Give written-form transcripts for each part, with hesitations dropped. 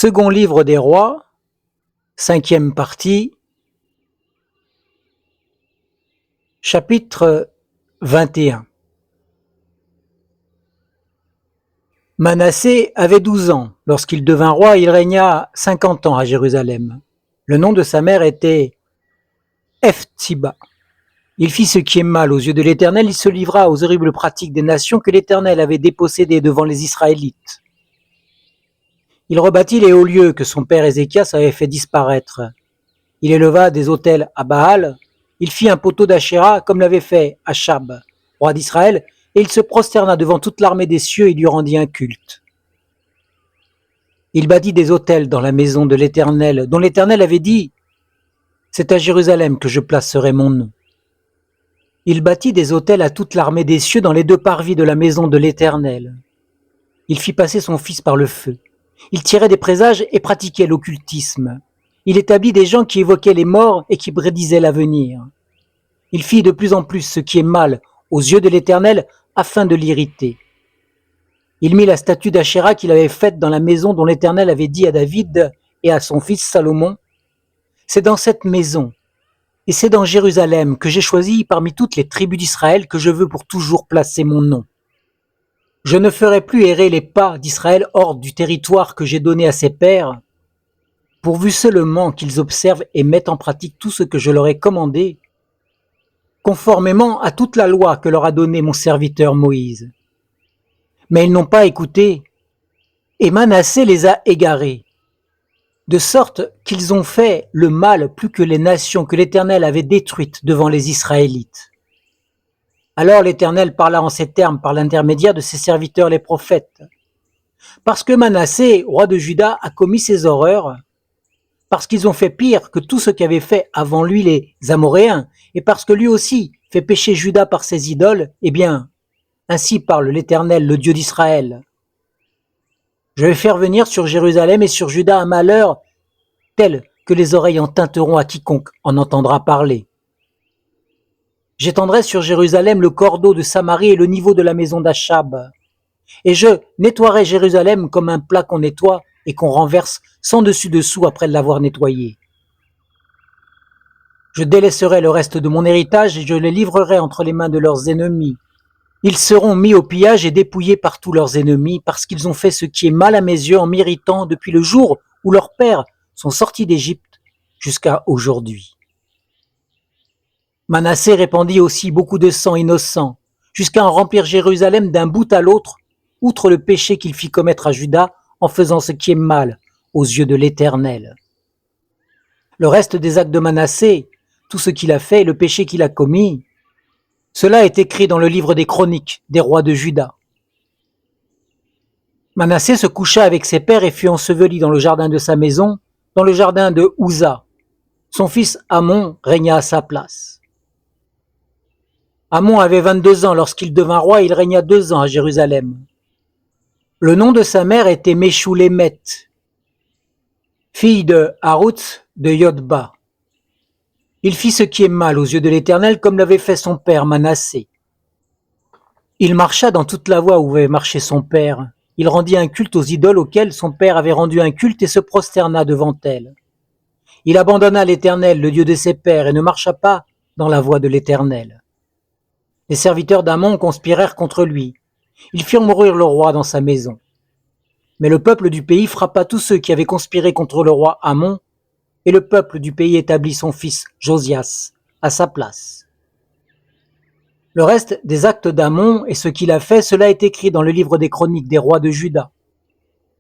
Second livre des rois, 5e partie, chapitre 21. Manassé avait 12 ans. Lorsqu'il devint roi, il régna 50 ans à Jérusalem. Le nom de sa mère était Hephzibah. Il fit ce qui est mal aux yeux de l'Éternel, il se livra aux horribles pratiques des nations que l'Éternel avait dépossédées devant les Israélites. Il rebâtit les hauts lieux que son père Ézéchias avait fait disparaître. Il éleva des autels à Baal, il fit un poteau d'Achéra comme l'avait fait Achab, roi d'Israël, et il se prosterna devant toute l'armée des cieux et lui rendit un culte. Il bâtit des autels dans la maison de l'Éternel, dont l'Éternel avait dit « C'est à Jérusalem que je placerai mon nom ». Il bâtit des autels à toute l'armée des cieux dans les deux parvis de la maison de l'Éternel. Il fit passer son fils par le feu. Il tirait des présages et pratiquait l'occultisme. Il établit des gens qui évoquaient les morts et qui prédisaient l'avenir. Il fit de plus en plus ce qui est mal aux yeux de l'Éternel afin de l'irriter. Il mit la statue d'Achéra qu'il avait faite dans la maison dont l'Éternel avait dit à David et à son fils Salomon « C'est dans cette maison et c'est dans Jérusalem que j'ai choisi parmi toutes les tribus d'Israël que je veux pour toujours placer mon nom. Je ne ferai plus errer les pas d'Israël hors du territoire que j'ai donné à ses pères, pourvu seulement qu'ils observent et mettent en pratique tout ce que je leur ai commandé, conformément à toute la loi que leur a donnée mon serviteur Moïse. Mais ils n'ont pas écouté, et Manassé les a égarés, de sorte qu'ils ont fait le mal plus que les nations que l'Éternel avait détruites devant les Israélites. Alors l'Éternel parla en ces termes par l'intermédiaire de ses serviteurs les prophètes. Parce que Manassé, roi de Juda, a commis ces horreurs, parce qu'ils ont fait pire que tout ce qu'avaient fait avant lui les Amoréens, et parce que lui aussi fait pécher Juda par ses idoles, eh bien, ainsi parle l'Éternel, le Dieu d'Israël. Je vais faire venir sur Jérusalem et sur Juda un malheur tel que les oreilles en tinteront à quiconque en entendra parler. J'étendrai sur Jérusalem le cordeau de Samarie et le niveau de la maison d'Achab. Et je nettoierai Jérusalem comme un plat qu'on nettoie et qu'on renverse sans dessus-dessous après l'avoir nettoyé. Je délaisserai le reste de mon héritage et je les livrerai entre les mains de leurs ennemis. Ils seront mis au pillage et dépouillés par tous leurs ennemis parce qu'ils ont fait ce qui est mal à mes yeux en m'irritant depuis le jour où leurs pères sont sortis d'Égypte jusqu'à aujourd'hui. Manassé répandit aussi beaucoup de sang innocent, jusqu'à en remplir Jérusalem d'un bout à l'autre, outre le péché qu'il fit commettre à Juda en faisant ce qui est mal aux yeux de l'Éternel. Le reste des actes de Manassé, tout ce qu'il a fait et le péché qu'il a commis, cela est écrit dans le livre des chroniques des rois de Juda. Manassé se coucha avec ses pères et fut enseveli dans le jardin de sa maison, dans le jardin de Ouza. Son fils Amon régna à sa place. Amon avait 22 ans lorsqu'il devint roi et il régna 2 ans à Jérusalem. Le nom de sa mère était Meshoulémet, fille de Haroutz de Yodba. Il fit ce qui est mal aux yeux de l'Éternel comme l'avait fait son père Manassé. Il marcha dans toute la voie où avait marché son père. Il rendit un culte aux idoles auxquelles son père avait rendu un culte et se prosterna devant elles. Il abandonna l'Éternel, le Dieu de ses pères, et ne marcha pas dans la voie de l'Éternel. Les serviteurs d'Amon conspirèrent contre lui. Ils firent mourir le roi dans sa maison. Mais le peuple du pays frappa tous ceux qui avaient conspiré contre le roi Amon, et le peuple du pays établit son fils Josias à sa place. Le reste des actes d'Amon et ce qu'il a fait, cela est écrit dans le livre des chroniques des rois de Juda.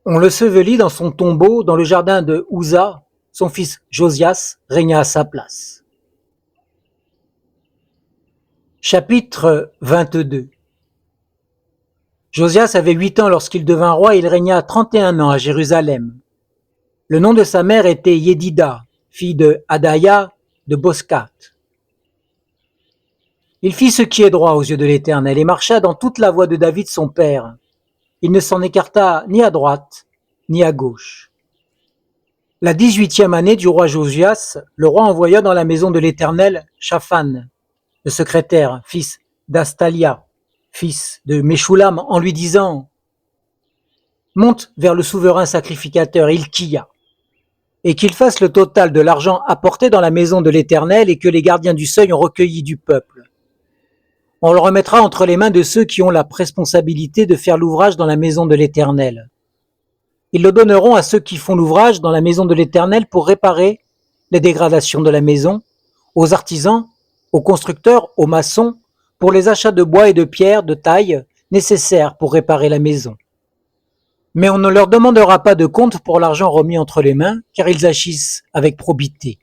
On le sevelit dans son tombeau dans le jardin de Ouza, son fils Josias régna à sa place. Chapitre 22. Josias avait 8 ans lorsqu'il devint roi et il régna 31 ans à Jérusalem. Le nom de sa mère était Yédida, fille de Adaya de Boscat. Il fit ce qui est droit aux yeux de l'Éternel et marcha dans toute la voie de David son père. Il ne s'en écarta ni à droite ni à gauche. La 18e année du roi Josias, le roi envoya dans la maison de l'Éternel Shaphan, le secrétaire, fils d'Astalia, fils de Meshoulam, en lui disant monte vers le souverain sacrificateur Hilkiya, et qu'il fasse le total de l'argent apporté dans la maison de l'Éternel et que les gardiens du seuil ont recueilli du peuple. On le remettra entre les mains de ceux qui ont la responsabilité de faire l'ouvrage dans la maison de l'Éternel. Ils le donneront à ceux qui font l'ouvrage dans la maison de l'Éternel pour réparer les dégradations de la maison, aux artisans, aux constructeurs, aux maçons, pour les achats de bois et de pierres de taille nécessaires pour réparer la maison. Mais on ne leur demandera pas de compte pour l'argent remis entre les mains, car ils agissent avec probité.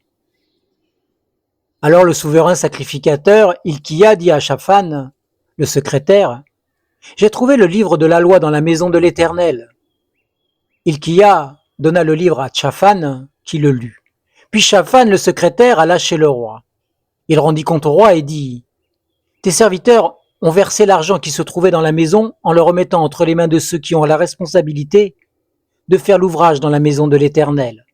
Alors le souverain sacrificateur Hilkiya dit à Shaphan, le secrétaire, « J'ai trouvé le livre de la loi dans la maison de l'Éternel. » Hilkiya donna le livre à Shaphan, qui le lut. Puis Shaphan, le secrétaire, alla chez le roi. Il rendit compte au roi et dit, « Tes serviteurs ont versé l'argent qui se trouvait dans la maison en le remettant entre les mains de ceux qui ont la responsabilité de faire l'ouvrage dans la maison de l'Éternel. »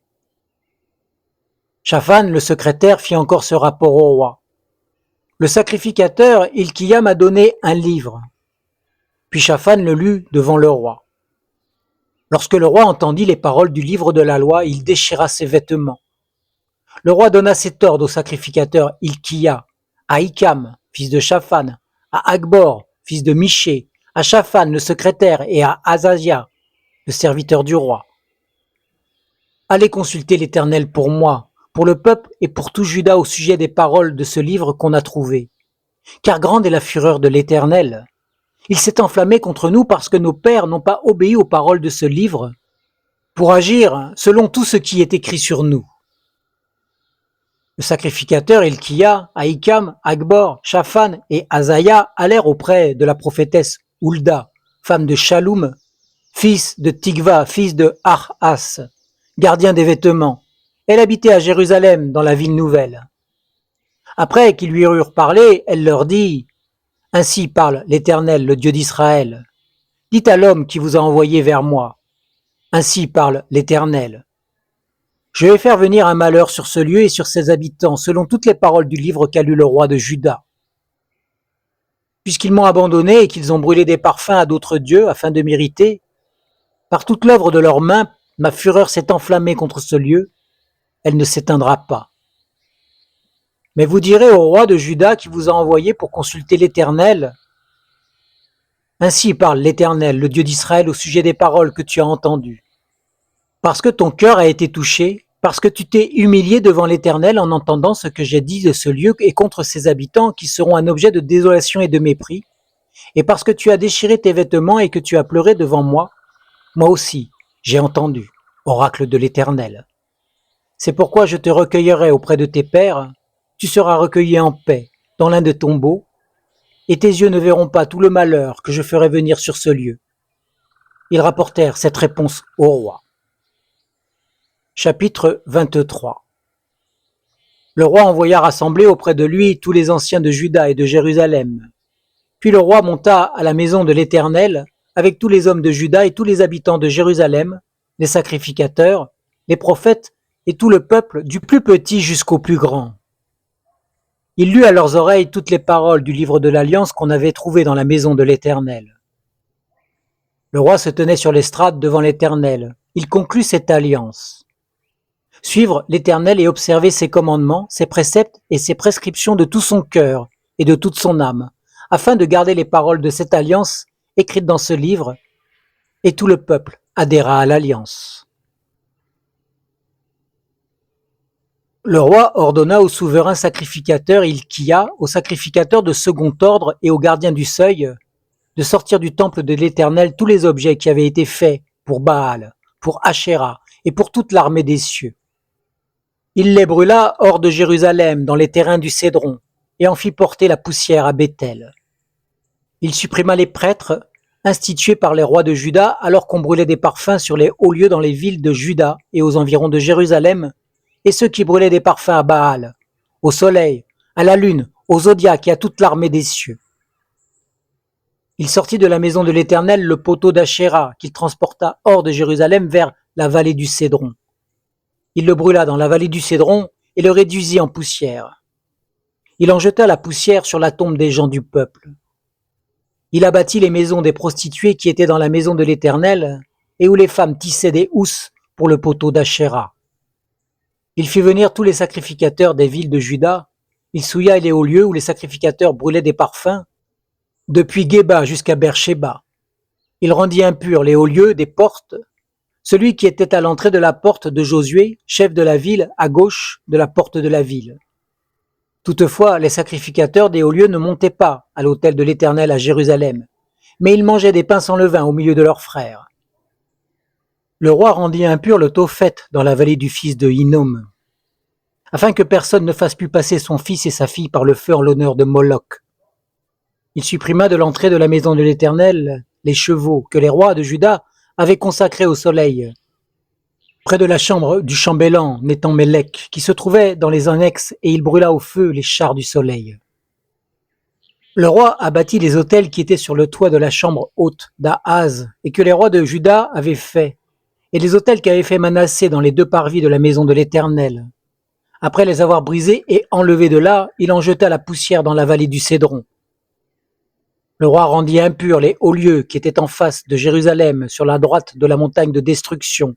Shaphan, le secrétaire, fit encore ce rapport au roi. Le sacrificateur Hilkiya m'a donné un livre. Puis Shaphan le lut devant le roi. Lorsque le roi entendit les paroles du livre de la loi, il déchira ses vêtements. Le roi donna cet ordre au sacrificateur Hilkiya, à Hikam, fils de Shaphan, à Akbor, fils de Miché, à Shaphan, le secrétaire, et à Azaria, le serviteur du roi. Allez consulter l'Éternel pour moi, pour le peuple et pour tout Juda au sujet des paroles de ce livre qu'on a trouvé. Car grande est la fureur de l'Éternel. Il s'est enflammé contre nous parce que nos pères n'ont pas obéi aux paroles de ce livre pour agir selon tout ce qui est écrit sur nous. Le sacrificateur Hilkiya, Ahikam, Akbor, Shaphan et Azaya allèrent auprès de la prophétesse Hulda, femme de Shaloum, fils de Tikva, fils de Arhas, gardien des vêtements. Elle habitait à Jérusalem, dans la ville nouvelle. Après qu'ils lui eurent parlé, elle leur dit « Ainsi parle l'Éternel, le Dieu d'Israël. Dites à l'homme qui vous a envoyé vers moi. Ainsi parle l'Éternel. Je vais faire venir un malheur sur ce lieu et sur ses habitants, selon toutes les paroles du livre qu'a lu le roi de Juda. Puisqu'ils m'ont abandonné et qu'ils ont brûlé des parfums à d'autres dieux afin de m'irriter, par toute l'œuvre de leurs mains, ma fureur s'est enflammée contre ce lieu, elle ne s'éteindra pas. Mais vous direz au roi de Juda qui vous a envoyé pour consulter l'Éternel. Ainsi parle l'Éternel, le Dieu d'Israël, au sujet des paroles que tu as entendues. Parce que ton cœur a été touché, parce que tu t'es humilié devant l'Éternel en entendant ce que j'ai dit de ce lieu et contre ses habitants qui seront un objet de désolation et de mépris, et parce que tu as déchiré tes vêtements et que tu as pleuré devant moi, moi aussi, j'ai entendu, oracle de l'Éternel. C'est pourquoi je te recueillerai auprès de tes pères, tu seras recueilli en paix dans l'un des tombeaux, et tes yeux ne verront pas tout le malheur que je ferai venir sur ce lieu. Ils rapportèrent cette réponse au roi. Chapitre 23. Le roi envoya rassembler auprès de lui tous les anciens de Juda et de Jérusalem. Puis le roi monta à la maison de l'Éternel avec tous les hommes de Juda et tous les habitants de Jérusalem, les sacrificateurs, les prophètes et tout le peuple, du plus petit jusqu'au plus grand. Il lut à leurs oreilles toutes les paroles du livre de l'Alliance qu'on avait trouvé dans la maison de l'Éternel. Le roi se tenait sur l'estrade devant l'Éternel. Il conclut cette alliance. Suivre l'Éternel et observer ses commandements, ses préceptes et ses prescriptions de tout son cœur et de toute son âme, afin de garder les paroles de cette alliance écrites dans ce livre, et tout le peuple adhéra à l'alliance. Le roi ordonna au souverain sacrificateur Hilkiya, aux sacrificateurs de second ordre et aux gardiens du seuil, de sortir du temple de l'Éternel tous les objets qui avaient été faits pour Baal, pour Ashéra et pour toute l'armée des cieux. Il les brûla hors de Jérusalem, dans les terrains du Cédron, et en fit porter la poussière à Béthel. Il supprima les prêtres institués par les rois de Juda, alors qu'on brûlait des parfums sur les hauts lieux dans les villes de Juda et aux environs de Jérusalem, et ceux qui brûlaient des parfums à Baal, au soleil, à la lune, au zodiaque et à toute l'armée des cieux. Il sortit de la maison de l'Éternel le poteau d'Ashéra, qu'il transporta hors de Jérusalem vers la vallée du Cédron. Il le brûla dans la vallée du Cédron et le réduisit en poussière. Il en jeta la poussière sur la tombe des gens du peuple. Il abattit les maisons des prostituées qui étaient dans la maison de l'Éternel, et où les femmes tissaient des housses pour le poteau d'Achéra. Il fit venir tous les sacrificateurs des villes de Juda, il souilla les hauts lieux où les sacrificateurs brûlaient des parfums, depuis Géba jusqu'à Beersheba. Il rendit impurs les hauts lieux des portes, celui qui était à l'entrée de la porte de Josué, chef de la ville, à gauche de la porte de la ville. Toutefois, les sacrificateurs des hauts lieux ne montaient pas à l'autel de l'Éternel à Jérusalem, mais ils mangeaient des pains sans levain au milieu de leurs frères. Le roi rendit impur le Tophet dans la vallée du fils de Hinnom, afin que personne ne fasse plus passer son fils et sa fille par le feu en l'honneur de Moloch. Il supprima de l'entrée de la maison de l'Éternel les chevaux que les rois de Juda avaient consacrés au soleil, près de la chambre du chambellan Nétan-Mélec, qui se trouvait dans les annexes, et il brûla au feu les chars du soleil. Le roi abattit les autels qui étaient sur le toit de la chambre haute d'Ahaz, et que les rois de Juda avaient fait, et les autels qu'avait fait Manassé dans les deux parvis de la maison de l'Éternel. Après les avoir brisés et enlevés de là, il en jeta la poussière dans la vallée du Cédron. Le roi rendit impurs les hauts lieux qui étaient en face de Jérusalem, sur la droite de la montagne de destruction,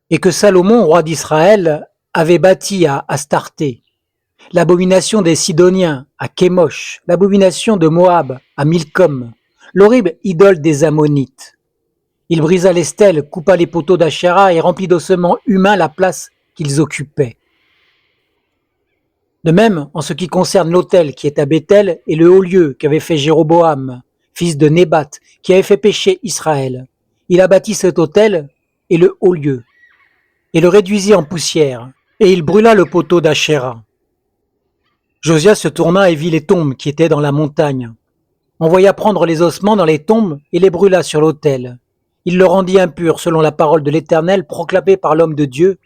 et que Salomon, roi d'Israël, avait bâti à Astarté, l'abomination des Sidoniens à Kémosh, l'abomination de Moab à Milcom, l'horrible idole des Ammonites. Il brisa les stèles, coupa les poteaux d'Achéra et remplit d'ossements humains la place qu'ils occupaient. De même, en ce qui concerne l'autel qui est à Béthel et le haut lieu qu'avait fait Jéroboam, fils de Nébat, qui avait fait pécher Israël, il abattit cet autel et le haut lieu, et le réduisit en poussière, et il brûla le poteau d'Achéra. Josias se tourna et vit les tombes qui étaient dans la montagne. Envoya prendre les ossements dans les tombes et les brûla sur l'autel. Il le rendit impur selon la parole de l'Éternel proclamée par l'homme de Dieu.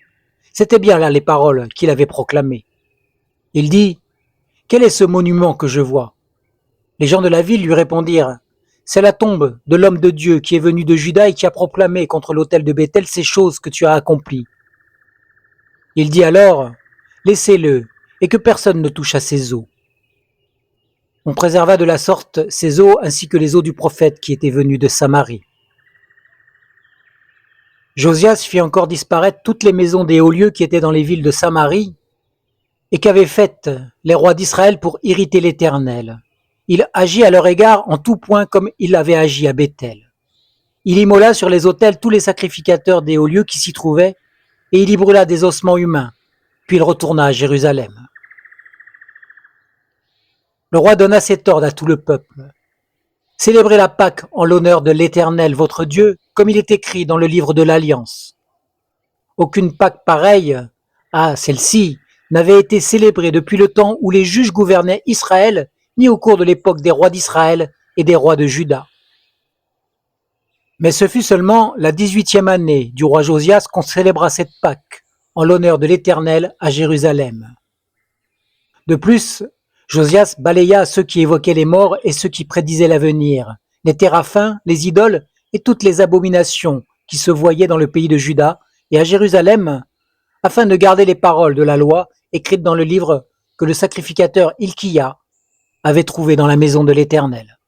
C'était bien là les paroles qu'il avait proclamées. Il dit : « Quel est ce monument que je vois ?» Les gens de la ville lui répondirent : « C'est la tombe de l'homme de Dieu qui est venu de Juda et qui a proclamé contre l'autel de Béthel ces choses que tu as accomplies. » Il dit alors : « Laissez-le, et que personne ne touche à ses os. » On préserva de la sorte ses os ainsi que les os du prophète qui était venu de Samarie. Josias fit encore disparaître toutes les maisons des hauts lieux qui étaient dans les villes de Samarie et qu'avaient faites les rois d'Israël pour irriter l'Éternel. Il agit à leur égard en tout point comme il avait agi à Béthel. Il immola sur les autels tous les sacrificateurs des hauts lieux qui s'y trouvaient, et il y brûla des ossements humains, puis il retourna à Jérusalem. Le roi donna cet ordre à tout le peuple. Célébrez la Pâque en l'honneur de l'Éternel votre Dieu, comme il est écrit dans le livre de l'Alliance. Aucune Pâque pareille à celle-ci n'avait été célébrée depuis le temps où les juges gouvernaient Israël, ni au cours de l'époque des rois d'Israël et des rois de Juda. Mais ce fut seulement la 18e année du roi Josias qu'on célébra cette Pâque, en l'honneur de l'Éternel à Jérusalem. De plus, Josias balaya ceux qui évoquaient les morts et ceux qui prédisaient l'avenir, les téraphins, les idoles et toutes les abominations qui se voyaient dans le pays de Juda et à Jérusalem, afin de garder les paroles de la loi écrites dans le livre que le sacrificateur Hilkia avait trouvé dans la maison de l'Éternel.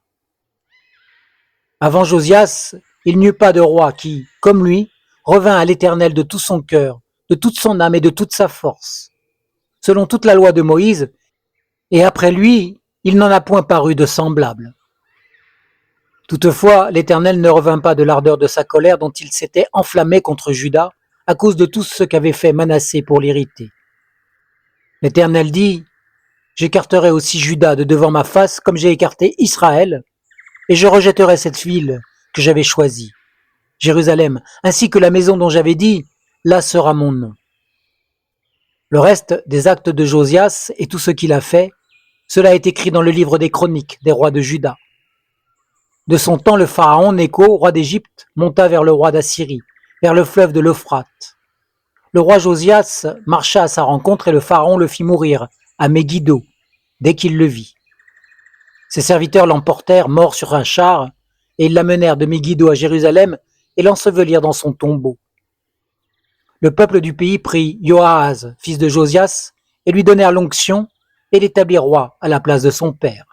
Avant Josias, il n'y eut pas de roi qui, comme lui, revint à l'Éternel de tout son cœur, de toute son âme et de toute sa force. Selon toute la loi de Moïse, et après lui, il n'en a point paru de semblable. Toutefois, l'Éternel ne revint pas de l'ardeur de sa colère dont il s'était enflammé contre Juda à cause de tout ce qu'avait fait Manassé pour l'irriter. L'Éternel dit : « J'écarterai aussi Juda de devant ma face comme j'ai écarté Israël, et je rejetterai cette ville que j'avais choisie, Jérusalem, ainsi que la maison dont j'avais dit : là sera mon nom. » Le reste des actes de Josias et tout ce qu'il a fait, cela est écrit dans le livre des chroniques des rois de Juda. De son temps, le pharaon Nécho, roi d'Égypte, monta vers le roi d'Assyrie, vers le fleuve de l'Euphrate. Le roi Josias marcha à sa rencontre et le pharaon le fit mourir à Megiddo, dès qu'il le vit. Ses serviteurs l'emportèrent mort sur un char, et ils l'amenèrent de Megiddo à Jérusalem et l'ensevelirent dans son tombeau. Le peuple du pays prit Joahaz, fils de Josias, et lui donnèrent l'onction et l'établit roi à la place de son père.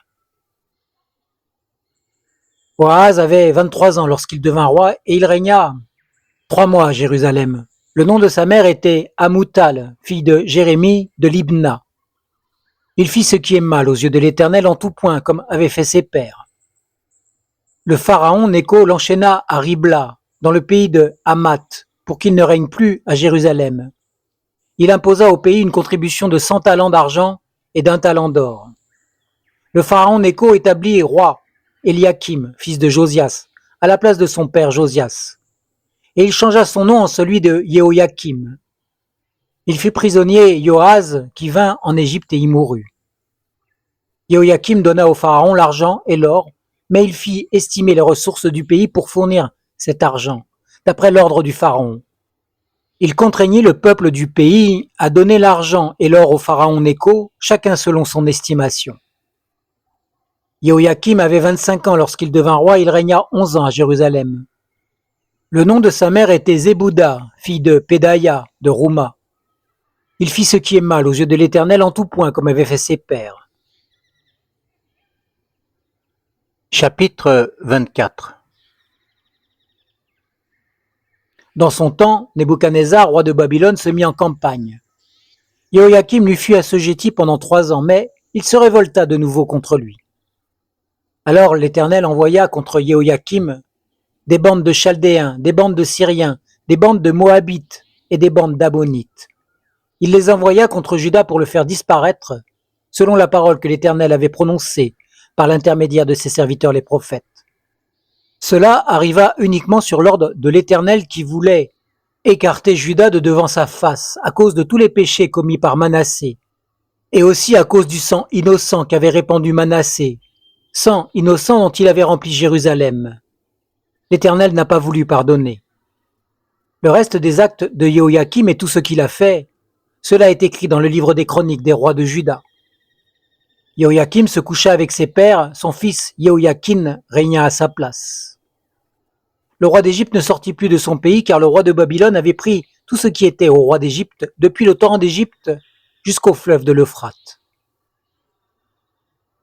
Joachaz avait 23 ans lorsqu'il devint roi et il régna 3 mois à Jérusalem. Le nom de sa mère était Hamutal, fille de Jérémie de Libna. Il fit ce qui est mal aux yeux de l'Éternel en tout point, comme avaient fait ses pères. Le pharaon Nécho l'enchaîna à Ribla, dans le pays de Hamath, pour qu'il ne règne plus à Jérusalem. Il imposa au pays une contribution de 100 talents d'argent et d'1 talent d'or. Le pharaon Nécho établit roi Eliakim, fils de Josias, à la place de son père Josias. Et il changea son nom en celui de Jéhoïakim. Il fit prisonnier Joachaz, qui vint en Égypte et y mourut. Jéhoïakim donna au pharaon l'argent et l'or, mais il fit estimer les ressources du pays pour fournir cet argent, d'après l'ordre du pharaon. Il contraignit le peuple du pays à donner l'argent et l'or au pharaon Nécho, chacun selon son estimation. Jéhoïakim avait 25 ans lorsqu'il devint roi, il régna 11 ans à Jérusalem. Le nom de sa mère était Zébouda, fille de Pédaïa, de Rouma. Il fit ce qui est mal aux yeux de l'Éternel en tout point, comme avaient fait ses pères. Chapitre 24. Dans son temps, Nebuchadnezzar, roi de Babylone, se mit en campagne. Jéhoïakim lui fut assujetti pendant 3 ans, mais il se révolta de nouveau contre lui. Alors l'Éternel envoya contre Jéhoïakim des bandes de Chaldéens, des bandes de Syriens, des bandes de Moabites et des bandes d'Ammonites. Il les envoya contre Juda pour le faire disparaître, selon la parole que l'Éternel avait prononcée par l'intermédiaire de ses serviteurs les prophètes. Cela arriva uniquement sur l'ordre de l'Éternel qui voulait écarter Juda de devant sa face, à cause de tous les péchés commis par Manassé, et aussi à cause du sang innocent qu'avait répandu Manassé, sang innocent dont il avait rempli Jérusalem. L'Éternel n'a pas voulu pardonner. Le reste des actes de Jéhoïakim et tout ce qu'il a fait, cela est écrit dans le livre des chroniques des rois de Juda. Jéhoïakim se coucha avec ses pères, son fils Jéhoïakin régna à sa place. Le roi d'Égypte ne sortit plus de son pays car le roi de Babylone avait pris tout ce qui était au roi d'Égypte, depuis le torrent d'Égypte jusqu'au fleuve de l'Euphrate.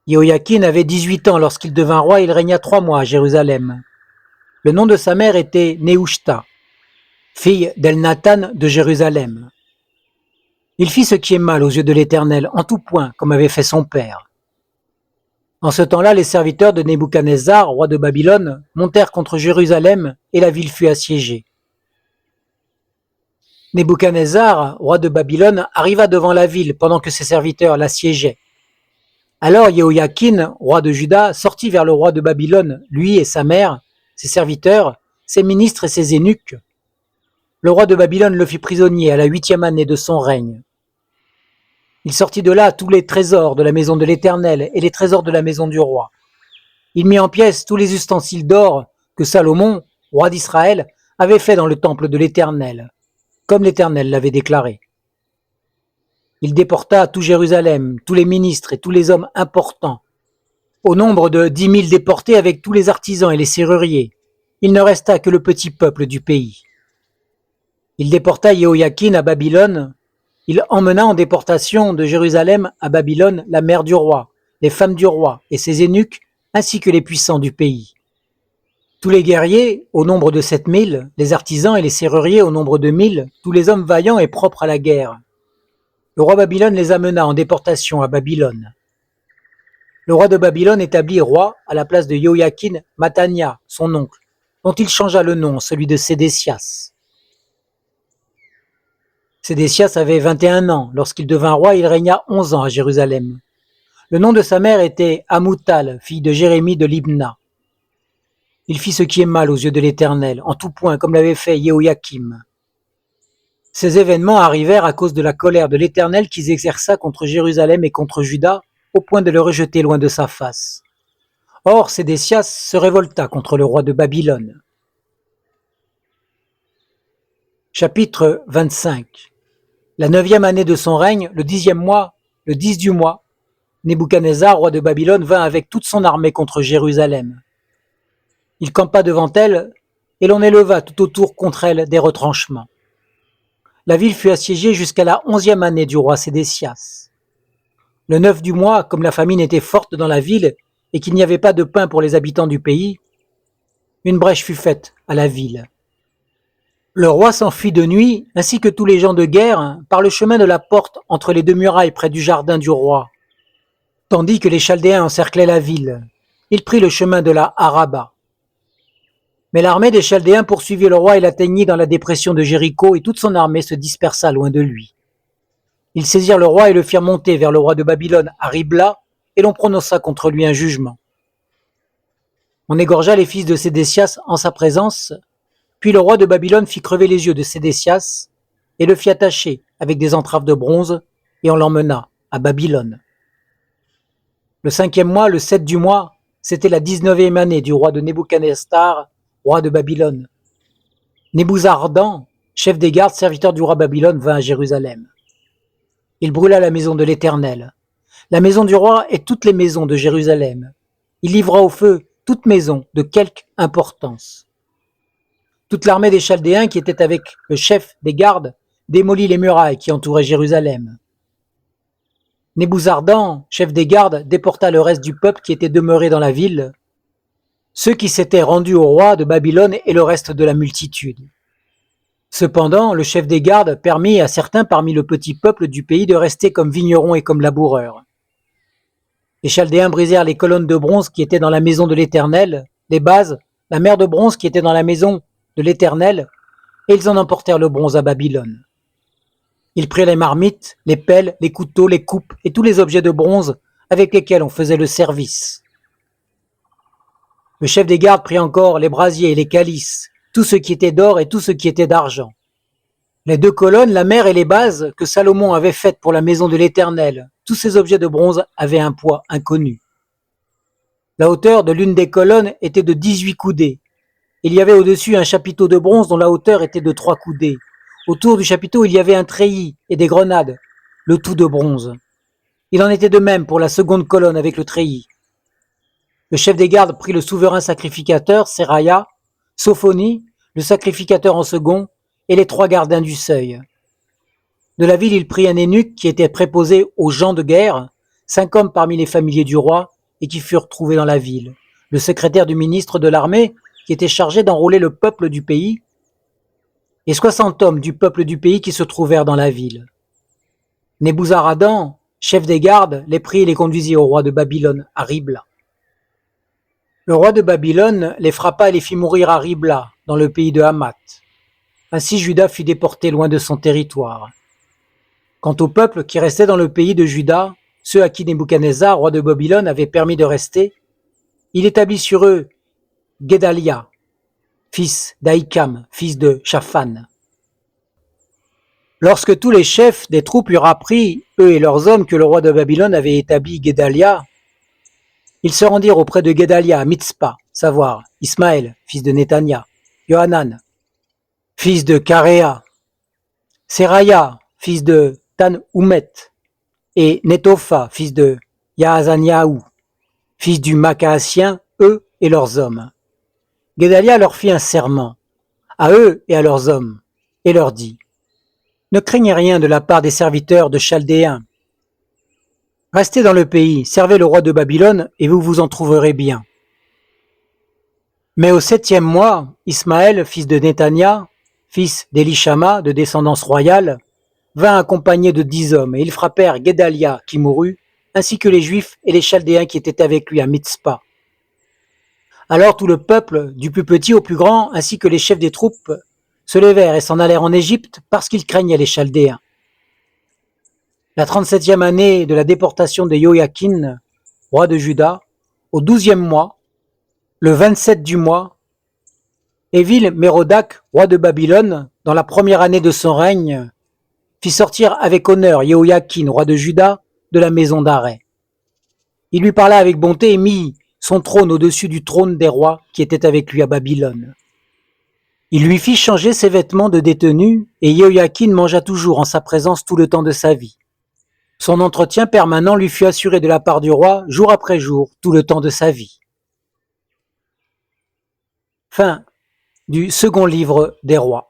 Jéhoïakin avait 18 ans lorsqu'il devint roi, il régna 3 mois à Jérusalem. Le nom de sa mère était Nehushta, fille d'Elnathan de Jérusalem. Il fit ce qui est mal aux yeux de l'Éternel, en tout point, comme avait fait son père. En ce temps-là, les serviteurs de Nebuchadnezzar, roi de Babylone, montèrent contre Jérusalem et la ville fut assiégée. Nebuchadnezzar, roi de Babylone, arriva devant la ville pendant que ses serviteurs l'assiégeaient. Alors Jéhoïakin, roi de Juda, sortit vers le roi de Babylone, lui et sa mère, ses serviteurs, ses ministres et ses eunuques. Le roi de Babylone le fit prisonnier à la 8e année de son règne. Il sortit de là tous les trésors de la maison de l'Éternel et les trésors de la maison du roi. Il mit en pièces tous les ustensiles d'or que Salomon, roi d'Israël, avait fait dans le temple de l'Éternel, comme l'Éternel l'avait déclaré. Il déporta tout Jérusalem, tous les ministres et tous les hommes importants, au nombre de 10 000 déportés avec tous les artisans et les serruriers. Il ne resta que le petit peuple du pays. Il déporta Jéhoïakin à Babylone. Il emmena en déportation de Jérusalem à Babylone la mère du roi, les femmes du roi et ses eunuques, ainsi que les puissants du pays. Tous les guerriers, au nombre de 7 000, les artisans et les serruriers au nombre de 1 000, tous les hommes vaillants et propres à la guerre. Le roi Babylone les amena en déportation à Babylone. Le roi de Babylone établit roi à la place de Jéhoïakin Mathania, son oncle, dont il changea le nom, celui de Sédécias. Sédécias avait 21 ans. Lorsqu'il devint roi, il régna 11 ans à Jérusalem. Le nom de sa mère était Hamutal, fille de Jérémie de Libna. Il fit ce qui est mal aux yeux de l'Éternel, en tout point, comme l'avait fait Jéhoïakim. Ces événements arrivèrent à cause de la colère de l'Éternel qui s'exerça contre Jérusalem et contre Juda, au point de le rejeter loin de sa face. Or, Sédécias se révolta contre le roi de Babylone. Chapitre 25. La 9e année de son règne, le 10e mois, le 10 du mois, Nebuchadnezzar, roi de Babylone, vint avec toute son armée contre Jérusalem. Il campa devant elle, et l'on éleva tout autour contre elle des retranchements. La ville fut assiégée jusqu'à la 11e année du roi Sédécias. Le 9 du mois, comme la famine était forte dans la ville et qu'il n'y avait pas de pain pour les habitants du pays, une brèche fut faite à la ville. Le roi s'enfuit de nuit, ainsi que tous les gens de guerre, par le chemin de la porte entre les deux murailles près du jardin du roi, tandis que les Chaldéens encerclaient la ville. Il prit le chemin de la Araba. Mais l'armée des Chaldéens poursuivit le roi et l'atteignit dans la dépression de Jéricho, et toute son armée se dispersa loin de lui. Ils saisirent le roi et le firent monter vers le roi de Babylone à Ribla, et l'on prononça contre lui un jugement. On égorgea les fils de Sédécias en sa présence, puis le roi de Babylone fit crever les yeux de Sédécias, et le fit attacher avec des entraves de bronze, et on l'emmena à Babylone. Le 5e mois, le 7 du mois, c'était la 19e année du roi de Nebuchadnezzar, roi de Babylone. Nebuzaradan, chef des gardes, serviteur du roi Babylone, vint à Jérusalem. Il brûla la maison de l'Éternel, la maison du roi et toutes les maisons de Jérusalem. Il livra au feu toute maison de quelque importance. Toute l'armée des Chaldéens qui était avec le chef des gardes démolit les murailles qui entouraient Jérusalem. Nebuzaradan, chef des gardes, déporta le reste du peuple qui était demeuré dans la ville, ceux qui s'étaient rendus au roi de Babylone et le reste de la multitude. Cependant, le chef des gardes permit à certains parmi le petit peuple du pays de rester comme vignerons et comme laboureurs. Les Chaldéens brisèrent les colonnes de bronze qui étaient dans la maison de l'Éternel, les bases, la mer de bronze qui était dans la maison de l'Éternel, et ils en emportèrent le bronze à Babylone. Ils prirent les marmites, les pelles, les couteaux, les coupes et tous les objets de bronze avec lesquels on faisait le service. Le chef des gardes prit encore les brasiers et les calices, tout ce qui était d'or et tout ce qui était d'argent. Les 2 colonnes, la mer et les bases que Salomon avait faites pour la maison de l'Éternel, tous ces objets de bronze avaient un poids inconnu. La hauteur de l'une des colonnes était de 18 coudées. Il y avait au-dessus un chapiteau de bronze dont la hauteur était de 3 coudées. Autour du chapiteau, il y avait un treillis et des grenades, le tout de bronze. Il en était de même pour la seconde colonne avec le treillis. Le chef des gardes prit le souverain sacrificateur, Seraya, Sophonie, le sacrificateur en second, et les 3 gardiens du seuil. De la ville, il prit un eunuque qui était préposé aux gens de guerre, 5 hommes parmi les familiers du roi, et qui furent trouvés dans la ville. Le secrétaire du ministre de l'armée, qui était chargé d'enrôler le peuple du pays, et 60 hommes du peuple du pays qui se trouvèrent dans la ville. Nebuzaradan, chef des gardes, les prit et les conduisit au roi de Babylone, à Ribla. Le roi de Babylone les frappa et les fit mourir à Ribla, dans le pays de Hamath. Ainsi Juda fut déporté loin de son territoire. Quant au peuple qui restait dans le pays de Juda, ceux à qui Nebuchadnezzar, roi de Babylone, avait permis de rester, il établit sur eux Guédalia, fils d'Aïkam, fils de Shaphan. Lorsque tous les chefs des troupes eurent appris, eux et leurs hommes, que le roi de Babylone avait établi Guédalia, ils se rendirent auprès de Guédalia à Mitzpa, savoir Ismaël, fils de Netania, Yohanan, fils de Karéa, Seraya, fils de Tanhumet, et Netopha, fils de Yaazaniaou, fils du Macassien, eux et leurs hommes. Guédalia leur fit un serment, à eux et à leurs hommes, et leur dit : Ne craignez rien de la part des serviteurs de Chaldéens. Restez dans le pays, servez le roi de Babylone, et vous vous en trouverez bien. Mais au 7e mois, Ismaël, fils de Netania, fils d'Elishama, de descendance royale, vint accompagné de 10 hommes, et ils frappèrent Guédalia, qui mourut, ainsi que les Juifs et les Chaldéens qui étaient avec lui à Mitzpa. Alors tout le peuple, du plus petit au plus grand, ainsi que les chefs des troupes, se levèrent et s'en allèrent en Égypte parce qu'ils craignaient les Chaldéens. La 37e année de la déportation de Joachim, roi de Juda, au 12e mois, le 27 du mois, Évil-Mérodach, roi de Babylone, dans la première année de son règne, fit sortir avec honneur Joachim, roi de Juda, de la maison d'arrêt. Il lui parla avec bonté et mit son trône au-dessus du trône des rois qui étaient avec lui à Babylone. Il lui fit changer ses vêtements de détenu, et Joachim mangea toujours en sa présence tout le temps de sa vie. Son entretien permanent lui fut assuré de la part du roi, jour après jour, tout le temps de sa vie. Fin du second livre des rois.